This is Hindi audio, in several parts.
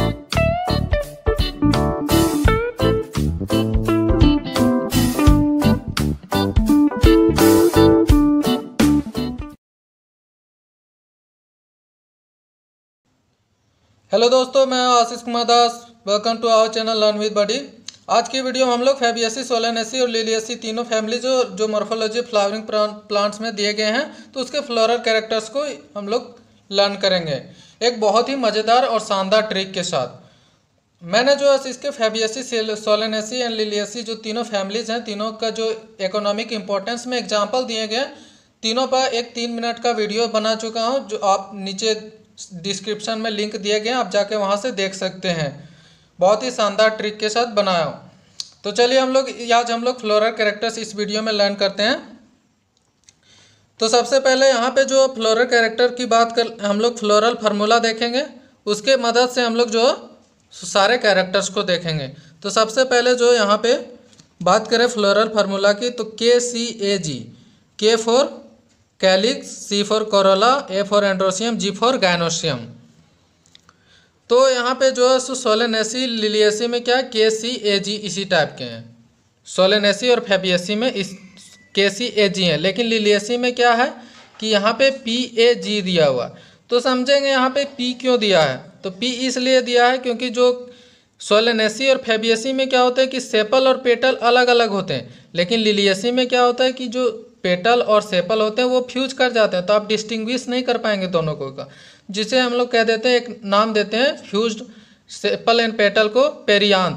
हेलो दोस्तों, मैं Ashish Kumar Das. Welcome to our channel learn with buddy. आज की वीडियो में हम लोग फैबियसी, सोलेनेसी और लिलियसी तीनों फैमिली जो मॉर्फोलॉजी फ्लावरिंग प्लांट्स में दिए गए हैं, तो उसके फ्लोरल कैरेक्टर्स को हम लोग लर्न करेंगे एक बहुत ही मज़ेदार और शानदार ट्रिक के साथ। मैंने जो इसके फैबियसी, सोलेनेसी एंड लिलियसी जो तीनों फैमिलीज हैं, तीनों का जो इकोनॉमिक इम्पोर्टेंस में एग्जाम्पल दिए गए, तीनों पर एक 3 मिनट का वीडियो बना चुका हूँ, जो आप नीचे डिस्क्रिप्शन में लिंक दिए गए हैं, आप जाके वहाँ से देख सकते हैं। बहुत ही शानदार ट्रिक के साथ बनाया हूँ। तो चलिए आज हम लोग फ्लोरल कैरेक्टर्स इस वीडियो में लर्न करते हैं। तो सबसे पहले यहाँ पे जो फ्लोरल कैरेक्टर की बात कर, हम लोग फ्लोरल फार्मूला देखेंगे, उसके मदद से हम लोग जो सारे कैरेक्टर्स को देखेंगे। तो सबसे पहले जो यहाँ पे बात करें फ्लोरल फार्मूला की, तो KCAG, K for calyx, C for Corolla, A for androecium, G for gynoecium. तो यहाँ पे जो है सोलेनेसी, लिलियसी में क्या है, KCAG इसी टाइप के हैं। सोलेनेसी और फैबियसी में इस KCAG है, लेकिन लिलियसी में क्या है कि यहाँ पे PAG दिया हुआ। तो समझेंगे यहाँ पे P क्यों दिया है। तो P इसलिए दिया है क्योंकि जो सोलेनेसी और फैबियसी में क्या होता है कि सेपल और पेटल अलग अलग होते हैं, लेकिन लिलियसी में क्या होता है कि जो पेटल और सेपल होते हैं वो फ्यूज कर जाते हैं, तो आप डिस्टिंग्विश नहीं कर पाएंगे दोनों को का, जिसे हम लोग कह देते हैं, एक नाम देते हैं फ्यूज्ड सेपल एंड पेटल को पेरियांथ,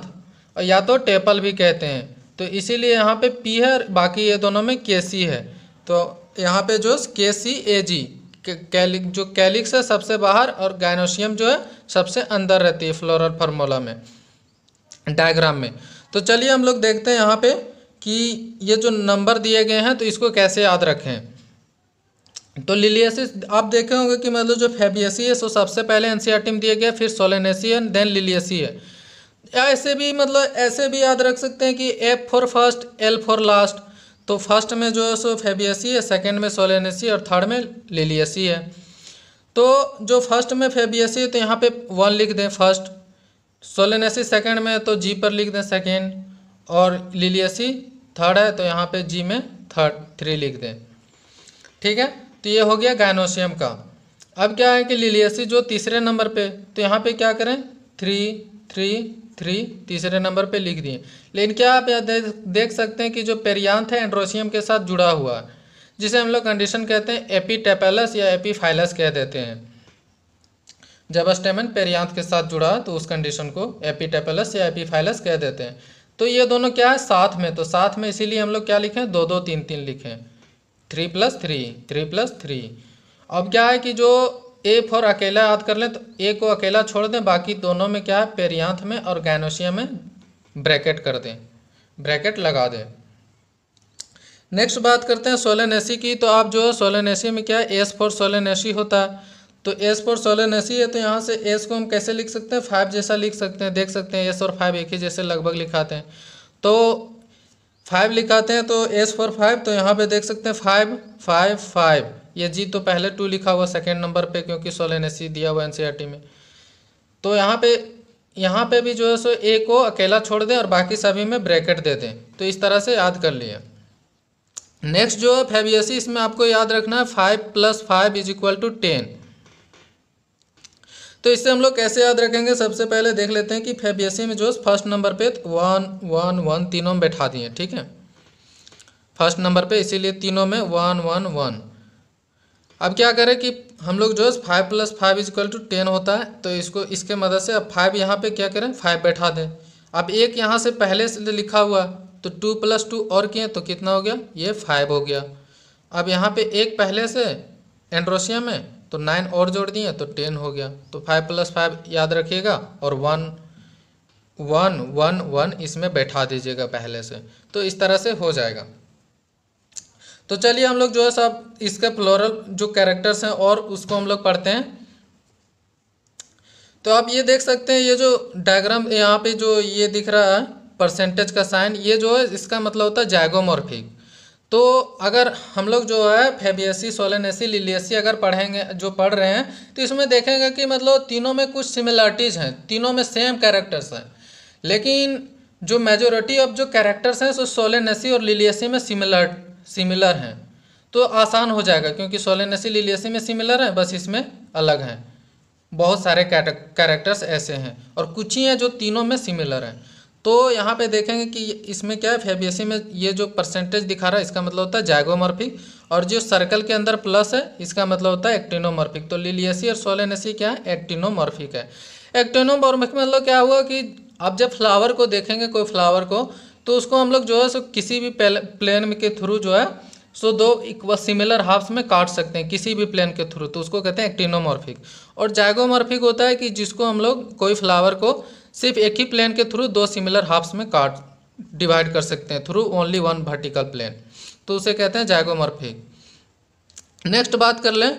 और या तो टेपल भी कहते हैं। तो इसीलिए यहाँ पे P है, बाकी ये दोनों में KC है। तो यहाँ पे जो KCAG, जो कैलिक्स है सबसे बाहर और गायनोसियम जो है सबसे अंदर रहती है फ्लोरल फार्मूला में, डायग्राम में। तो चलिए हम लोग देखते हैं यहाँ पे कि ये जो नंबर दिए गए हैं तो इसको कैसे याद रखें। तो लिलियसी आप देखे होंगे कि मतलब जो फैबियसी है सो सबसे पहले एनसीईआरटी में दिए गए, फिर सोलेनेसी है, देन लिलियसी है। ऐसे भी मतलब ऐसे भी याद रख सकते हैं कि F for first, L for last. तो फर्स्ट में जो है सो फैबियसी है, सेकेंड में सोलेनेसी और थर्ड में लिलियसी है। तो जो फर्स्ट में फैबियसी है तो यहाँ पे 1 लिख दें फर्स्ट, सोलेनेसी सेकेंड में तो G पर लिख दें सेकेंड, और लिलियसी थर्ड है तो यहाँ पे G में 3 लिख दें। ठीक है, तो ये हो गया गायनोसियम का। अब क्या है कि लिलियसी जो तीसरे नंबर पे, तो यहाँ पे क्या करें 3 3 3 तीसरे नंबर पे लिख दिए। लेकिन क्या आप देख सकते हैं कि जो पेरियांथ है एंड्रोसियम के साथ जुड़ा हुआ है, जिसे हम लोग कंडीशन कहते हैं एपिटेपेलस या एपीफाइलस कह देते हैं। जब स्टेमन पेरियांथ के साथ जुड़ा तो उस कंडीशन को एपिटेपेलस या एपीफाइलस कह देते हैं। तो ये दोनों क्या है साथ में, तो साथ में इसीलिए हम लोग क्या लिखें 2 2 3 3 लिखें, 3 + 3 3 + 3। अब क्या है कि जो A फॉर अकेला याद कर लें तो A को अकेला छोड़ दें, बाकी दोनों में क्या है पेरियांथ में और गायनोसियम में ब्रैकेट कर दें, ब्रैकेट लगा दें। नेक्स्ट बात करते हैं सोलेनेसी की। तो आप जो है सोलेनेसी में क्या है S फॉर सोलेनेसी होता है। तो S फॉर सोलेनेसी है तो यहाँ से S को हम कैसे लिख सकते हैं, 5 जैसा लिख सकते हैं। देख सकते हैं S और 5 एक ही जैसे लगभग लिखाते हैं, तो 5 लिखाते हैं। तो S फॉर 5, तो यहाँ पे देख सकते हैं 5 5 5। ये G तो पहले 2 लिखा हुआ सेकेंड नंबर पे, क्योंकि सोलेनेसी दिया हुआ एनसीईआरटी में। तो यहाँ पे भी जो है सो A को अकेला छोड़ दें और बाकी सभी में ब्रैकेट दे दें। तो इस तरह से याद कर लिए। नेक्स्ट जो है फैबियसी, इसमें आपको याद रखना है 5 + 5 = 10। तो इससे हम लोग कैसे याद रखेंगे, सबसे पहले देख लेते हैं कि फैबियसी में जो फर्स्ट नंबर पे 1 1 1 तीनों में बैठा दिए। ठीक है, फर्स्ट नंबर पे, इसीलिए तीनों में 1 1 1। अब क्या करें कि हम लोग जो 5 + 5 = 10 होता है, तो इसके मदद से अब 5 यहाँ पे क्या करें 5 बैठा दें। अब एक यहाँ से पहले से लिखा हुआ, तो 2 + 2 और किए तो कितना हो गया, ये 5 हो गया। अब यहाँ पे एक पहले से एंड्रोसियम में, तो 9 और जोड़ दिए तो 10 हो गया। तो 5 + 5 याद रखिएगा और 1 1 1 1 इसमें बैठा दीजिएगा पहले से, तो इस तरह से हो जाएगा। तो चलिए हम लोग जो है सब इसके फ्लोरल जो कैरेक्टर्स हैं और उसको हम लोग पढ़ते हैं। तो आप ये देख सकते हैं, ये जो डायग्राम यहाँ पे जो ये दिख रहा है परसेंटेज का साइन, ये जो है इसका मतलब होता है जाइगोमॉर्फिक। तो अगर हम लोग जो है फैबियसी, सोलेनेसी, लिलियसी अगर पढ़ेंगे, जो पढ़ रहे हैं, तो इसमें देखेंगे कि मतलब तीनों में कुछ सिमिलरिटीज़ हैं, तीनों में सेम कैरेक्टर्स हैं, लेकिन जो मेजोरिटी ऑफ जो कैरेक्टर्स हैं सो सोलेनेसी और लिलियसी में सिमिलर हैं। तो आसान हो जाएगा क्योंकि सोलेनेसी लिलियसी में सिमिलर है, बस इसमें अलग हैं। बहुत सारे कैरेक्टर्स ऐसे हैं और कुछ ही हैं जो तीनों में सिमिलर हैं। तो यहाँ पे देखेंगे कि इसमें क्या है, फैबियसी में ये जो परसेंटेज दिखा रहा है इसका मतलब होता है जाइगोमॉर्फिक, और जो सर्कल के अंदर प्लस है इसका मतलब होता है एक्टिनोमॉर्फिक। तो लिलियसी और सोलेनेसी क्या है, एक्टिनोमॉर्फिक है। एक्टिनोमॉर्फिक मतलब क्या हुआ कि आप जब फ्लावर को देखेंगे, कोई फ्लावर को, तो उसको हम लोग जो है सो किसी भी प्लेन के थ्रू जो है सो दो इक्वल सिमिलर हाफ्स में काट सकते हैं किसी भी प्लेन के थ्रू, तो उसको कहते हैं एक्टिनोमॉर्फिक। और जाइगोमॉर्फिक होता है कि जिसको हम लोग कोई फ्लावर को सिर्फ एक ही प्लेन के थ्रू दो सिमिलर हाफ्स में डिवाइड कर सकते हैं through only one vertical plane, तो उसे कहते हैं जाइगोमॉर्फिक। नेक्स्ट बात कर लें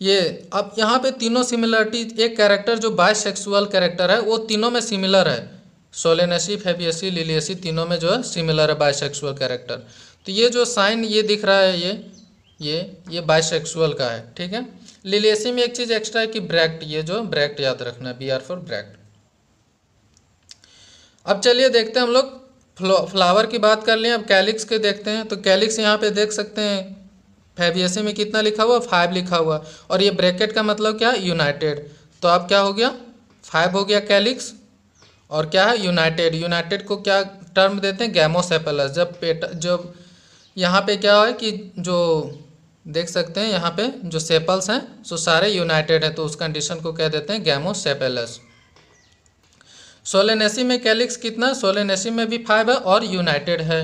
ये, अब यहाँ पे तीनों सिमिलरिटी, एक कैरेक्टर जो बाइसेक्सुअल कैरेक्टर है वो तीनों में सिमिलर है, सोलेनेसी, फैबियसी, लिलियसी तीनों में जो है सिमिलर है बाइसेक्सुअल कैरेक्टर। तो ये जो साइन ये दिख रहा है ये बाइसेक्सुअल का है, ठीक है। लिलियसी में एक चीज़ एक्स्ट्रा है कि ब्रैक्ट, ये जो ब्रैक्ट याद रखना है, BR फॉर ब्रैक्ट। अब चलिए देखते हैं हम लोग फ्लावर की बात कर लिए, अब कैलिक्स के देखते हैं। तो कैलिक्स यहाँ पे देख सकते हैं फैबियसी में कितना लिखा हुआ, 5 लिखा हुआ, और ये ब्रैकेट का मतलब क्या है, यूनाइटेड। तो अब क्या हो गया, 5 हो गया कैलिक्स, और क्या है यूनाइटेड। यूनाइटेड को क्या टर्म देते हैं, गैमोसेपेलस। जब यहाँ पे क्या है कि जो देख सकते हैं यहाँ पे जो सेपल्स हैं सो सारे यूनाइटेड हैं, तो उस कंडीशन को कह देते हैं गैमोसेपेलस। सोलेनेसी में कैलिक्स कितना, सोलेनेसी में भी 5 है और यूनाइटेड है।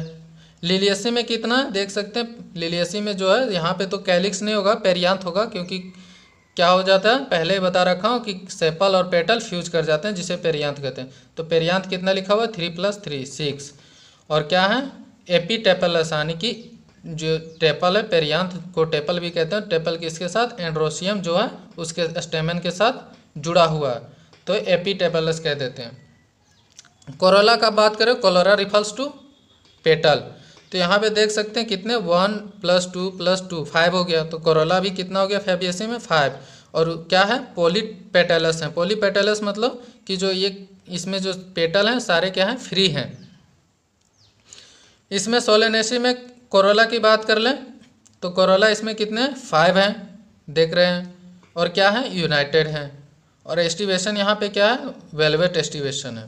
लिलियसी में कितना देख सकते हैं, लिलियसी में जो है यहाँ पे तो कैलिक्स नहीं होगा, पेरियांथ होगा, क्योंकि क्या हो जाता है, पहले ही बता रखा हूँ कि सेपल और पेटल फ्यूज कर जाते हैं जिसे पेरियांथ कहते हैं। तो पेरियांथ कितना लिखा हुआ है, 3 + 3 6। और क्या है, एपीटेपलस, यानी कि जो टेपल है, पेरियांथ को टेपल भी कहते हैं, टेपल किसके साथ, एंड्रोसियम जो है उसके स्टेमन के साथ जुड़ा हुआ है, तो एपीटेपलस कह देते हैं। कोरोला का बात करें, कोलोरा रिफर्स टू पेटल। तो यहाँ पे देख सकते हैं कितने, 1 + 2 + 2 5 हो गया। तो कोरोला भी कितना हो गया फैबियसी में, 5। और क्या है, पॉलीपेटलस है। पॉलीपेटलस मतलब कि जो ये इसमें जो पेटल हैं सारे क्या हैं, फ्री हैं। इसमें सोलेनेसी में कोरोला की बात कर लें तो कोरोला इसमें कितने 5 हैं, देख रहे हैं, और क्या है, यूनाइटेड हैं। और एस्टिवेशन यहाँ पे क्या है, वेलवेट एस्टिवेशन है।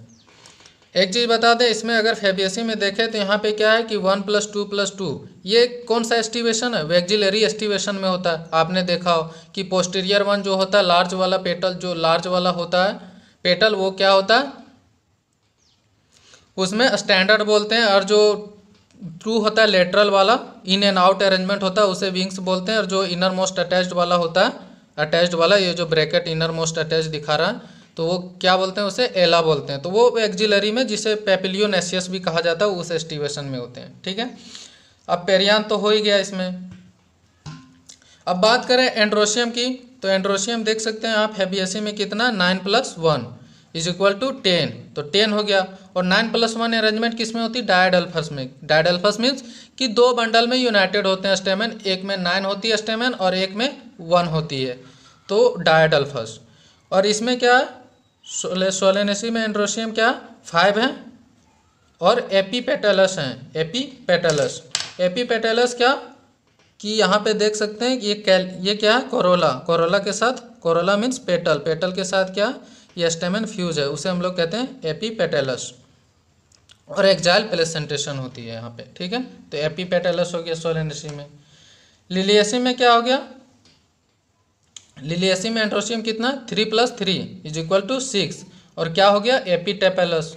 एक चीज़ बता दें, इसमें अगर फैबियसी में देखें तो यहाँ पे क्या है कि 1 + 2 + 2, ये कौन सा एस्टिवेशन है, वैक्सिलरी एस्टिवेशन में होता है। आपने देखा हो कि पोस्टीरियर वन जो होता है, लार्ज वाला पेटल, जो लार्ज वाला होता है पेटल, वो क्या होता है, उसमें स्टैंडर्ड बोलते हैं। और जो ट्रू होता है लेटरल वाला, इन एंड आउट अरेंजमेंट होता है, उसे विंग्स बोलते हैं। और जो इनर मोस्ट अटैच्ड वाला होता है, अटैच्ड वाला, ये जो ब्रैकेट इनर मोस्ट अटैच दिखा रहा है, तो वो क्या बोलते हैं, उसे एला बोलते हैं। तो वो एक्जिलरी में, जिसे पेपिलियोनेसियस भी कहा जाता है, उस एस्टिवेशन में होते हैं, ठीक है। अब पेरियांथ तो हो ही गया इसमें। अब बात करें एंड्रोशियम की, तो एंड्रोशियम देख सकते हैं आप फैबियसी में कितना, 9 + 1 = 10, तो 10 हो गया। और 9 + 1 अरेंजमेंट किस में होती है, डायडल्फस में। डायडल्फस मीन्स कि 2 बंडल में यूनाइटेड होते हैं स्टेमन, एक में 9 होती है स्टेमन और एक में 1 होती है, तो डायडल्फस। और इसमें क्या है, सोलेनेसी में एंड्रोशियम क्या 5 हैं, और एपीपेटलस हैं, एपीपेटलस। एपीपेटलस क्या कि यहाँ पे देख सकते हैं ये क्या है, कोरोला। कोरोला के साथ, कोरोला मीन्स पेटल, पेटल के साथ क्या, ये स्टेमन फ्यूज है, उसे हम लोग कहते हैं एपीपेटलस। और एक्जाइल प्लेसेंटेशन होती है यहाँ पे, ठीक है। तो एपीपेटलस हो गया सोलेनेसी में। लिलियसी में क्या हो गया, लिलियसी में एंड्रोशियम कितना, 3 + 3 = 6। और क्या हो गया, एपीटेपलस,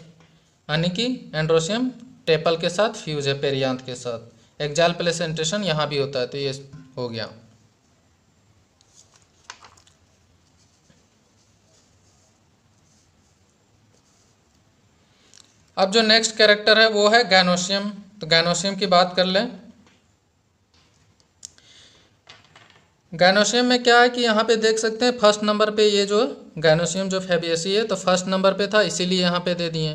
यानी कि एंड्रोशियम टेपल के साथ फ्यूज है, पेरियांथ के साथ। एक्जाइल प्लेसेंटेशन यहाँ भी होता है, तो ये हो गया। अब जो नेक्स्ट कैरेक्टर है वो है गैनोशियम। तो गैनोशियम की बात कर लें। गैनोशियम में क्या है कि यहाँ पे देख सकते हैं फर्स्ट नंबर पे ये जो गैनोशियम जो फैबियसी है, तो फर्स्ट नंबर पे था, इसीलिए यहाँ पे दे दिए।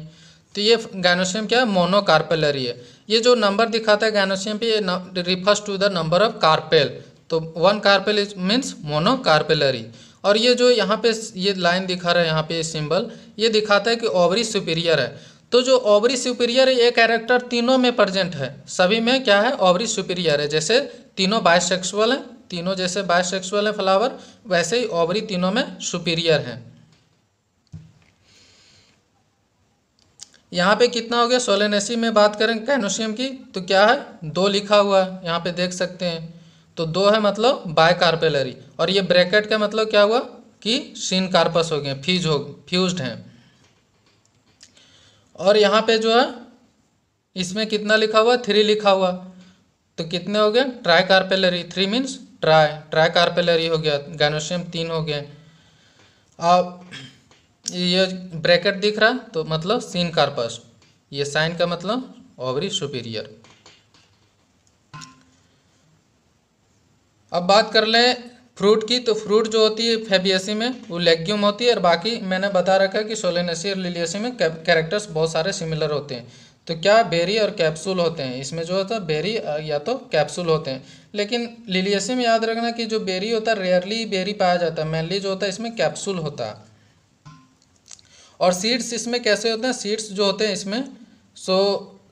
तो ये गैनोसियम क्या है, मोनोकार्पेलरी है। ये जो नंबर दिखाता है गैनोसियम पे, ये refers to the number of carpel. तो 1 कार्पेल इज मीन्स मोनोकार्पेलरी। और ये जो यहाँ पे ये लाइन दिखा रहा है, यहाँ पे सिंबल ये दिखाता है कि ओवरी सुपीरियर है। तो जो ओवरी सुपीरियर है ये कैरेक्टर तीनों में प्रेजेंट है, सभी में क्या है, ओवरी सुपीरियर है। जैसे तीनों बाइसेक्सुअल हैं, तीनों जैसे बाइसेक्सुअल है फ्लावर, वैसे ही ओवरी तीनों में सुपीरियर है। यहाँ पे कितना हो गया, सोलेनेसी में बात करें गैनोसियम की तो क्या है, 2 लिखा हुआ है, यहाँ पे देख सकते हैं। तो 2 है मतलब बायकार्पेलरी। और ये ब्रैकेट का मतलब क्या हुआ कि सीन कार्पस हो गए, फ्यूज्ड हैं। और यहाँ पे जो है इसमें कितना लिखा हुआ, 3 लिखा हुआ। तो कितने हो गए, try carpellary, 3 means try carpellary हो गया, गैनोसियम 3 हो गए। अब ये ब्रैकेट दिख रहा तो मतलब सीन कार्पस, ये साइन का मतलब ओवरी सुपीरियर। अब बात कर लें फ्रूट की, तो फ्रूट जो होती है फैबिएसी में वो लेग्यूम होती है, और बाकी मैंने बता रखा है कि सोलेनेसी और लिलियसी में कैरेक्टर्स बहुत सारे सिमिलर होते हैं। तो क्या बेरी और कैप्सूल होते हैं, इसमें जो होता है बेरी या तो कैप्सूल होते हैं। लेकिन लिलियसी में याद रखना कि जो बेरी होता है रेयरली बेरी पाया जाता है, मेनली जो होता है इसमें कैप्सूल होता है। और सीड्स इसमें कैसे होते हैं, सीड्स जो होते हैं इसमें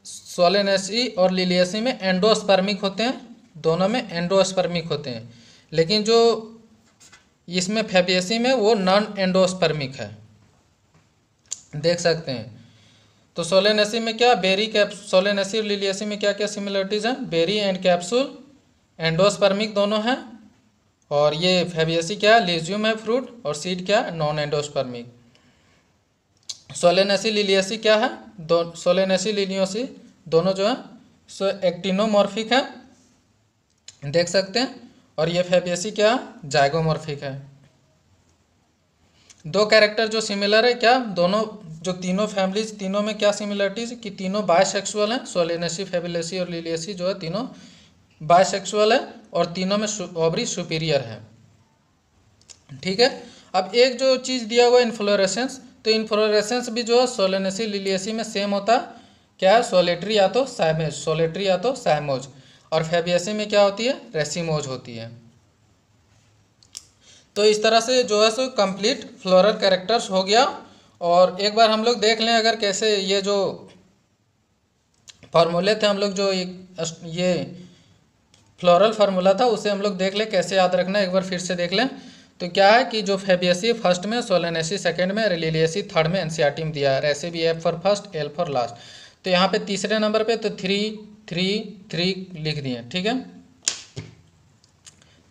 सोलेनेसी और लिलियसी में एंडोस्पर्मिक होते हैं, दोनों में एंडोस्पर्मिक होते हैं। लेकिन जो इसमें फैबिएसी में वो नॉन एंडोस्पर्मिक है, देख सकते हैं। तो सोलेनेसी में क्या, सोलेनेसी और लिलियसी में क्या क्या सिमिलरिटीज हैं, बेरी एंड कैप्सूल, एंडोस्पर्मिक दोनों हैं। और ये फैबिएसी क्या है, लीजियम है फ्रूट, और सीड क्या है, नॉन एंडोस्पर्मिक। सोलेनेसी लिलियसी क्या है, सोलेनेसी लिलियसी दोनों जो है सो एक्टिनोमॉर्फिक है, देख सकते हैं। और ये फैबिएसी क्या है, जाइगोमॉर्फिक है। 2 कैरेक्टर जो सिमिलर है, क्या दोनों जो तीनों फैमिलीज, तीनों में क्या सिमिलरिटीज कि तीनों बायसेक्सुअल हैं, सोलेनेसी फैबुलेसी और लिलियसी जो है तीनों बायसेक्सुअल है, और तीनों में ओवरी सुपीरियर है। ठीक है। अब एक जो चीज़ दिया हुआ इन्फ्लोरेसेंस, तो इन्फ्लोरेसेंस भी जो है सोलेनेसी लिलियसी में सेम होता है, क्या है, सोलेटरी या तो साइमेज, सोलेटरी या तो साइमोज। और फैबिएसी में क्या होती है, रेसिमोज होती है। तो इस तरह से जो है सो कंप्लीट फ्लोरल कैरेक्टर्स हो गया। और एक बार हम लोग देख लें अगर कैसे ये जो फार्मूले थे हम लोग जो ये फ्लोरल फार्मूला था उसे हम लोग देख लें कैसे याद रखना है, एक बार फिर से देख लें। तो क्या है कि जो फैबिएसी फर्स्ट में, सोलेनेसी सेकंड में, लिलियसी थर्ड में एनसीईआरटी में दिया है। ऐसे भी F for first, L for last. तो यहाँ पे तीसरे नंबर पे तो 3 3 3 लिख दिए, ठीक है,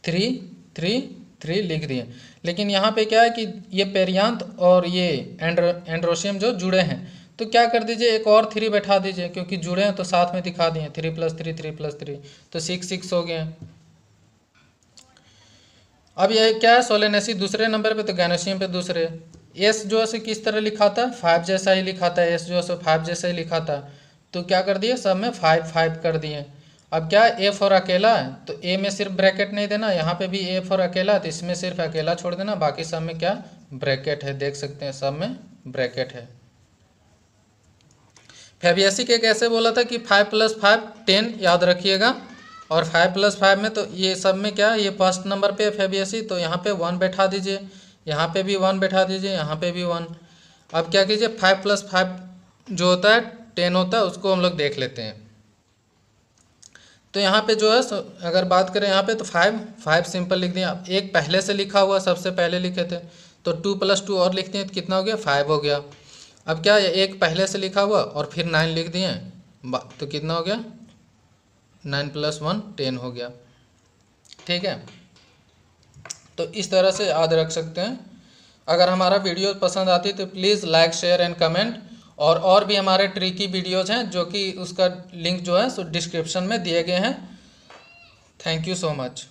3 3 3 लिख दिए। लेकिन यहाँ पे क्या है कि ये पेरियांत और ये एंड्रोशियम जो जुड़े हैं, तो क्या कर दीजिए, एक और 3 बैठा दीजिए, क्योंकि जुड़े हैं तो साथ में दिखा दिए, 3 + 3 3 + 3 तो 6 हो गए। अब ये क्या है, सोलेनेसी दूसरे नंबर पे, तो गैनोसियम पे दूसरे। एस जो है किस तरह लिखा था, 5 जैसा ही लिखा था, एस जो है 5 जैसा ही लिखा था। तो क्या कर दिए, सब में 5 5 कर दिए। अब क्या ए फॉर अकेला है, तो ए में सिर्फ ब्रैकेट नहीं देना, यहाँ पे भी ए फॉर अकेला है तो इसमें सिर्फ अकेला छोड़ देना, बाकी सब में क्या ब्रैकेट है, देख सकते हैं सब में ब्रैकेट है। फैबिएसी के कैसे बोला था कि 5 + 5 10 याद रखिएगा। और 5 + 5 में तो ये सब में क्या है, ये फर्स्ट नंबर पे है फैबिएसी, तो यहाँ पे 1 बैठा दीजिए, यहाँ पे भी 1 बैठा दीजिए, यहाँ पे भी 1। अब क्या कीजिए, 5 + 5 जो होता है 10 होता है, उसको हम लोग देख लेते हैं। तो यहाँ पे जो है अगर बात करें यहाँ पे तो 5 सिंपल लिख दिया। एक पहले से लिखा हुआ, सबसे पहले लिखे थे, तो 2 + 2 और लिखते हैं तो कितना हो गया, 5 हो गया। अब क्या एक पहले से लिखा हुआ और फिर 9 लिख दिए, तो कितना हो गया, 9 + 1 10 हो गया। ठीक है, तो इस तरह से याद रख सकते हैं। अगर हमारा वीडियो पसंद आती है तो please like, share and comment. और भी हमारे ट्रिकी वीडियोज़ हैं जो कि उसका लिंक जो है सो डिस्क्रिप्शन में दिए गए हैं। Thank you so much.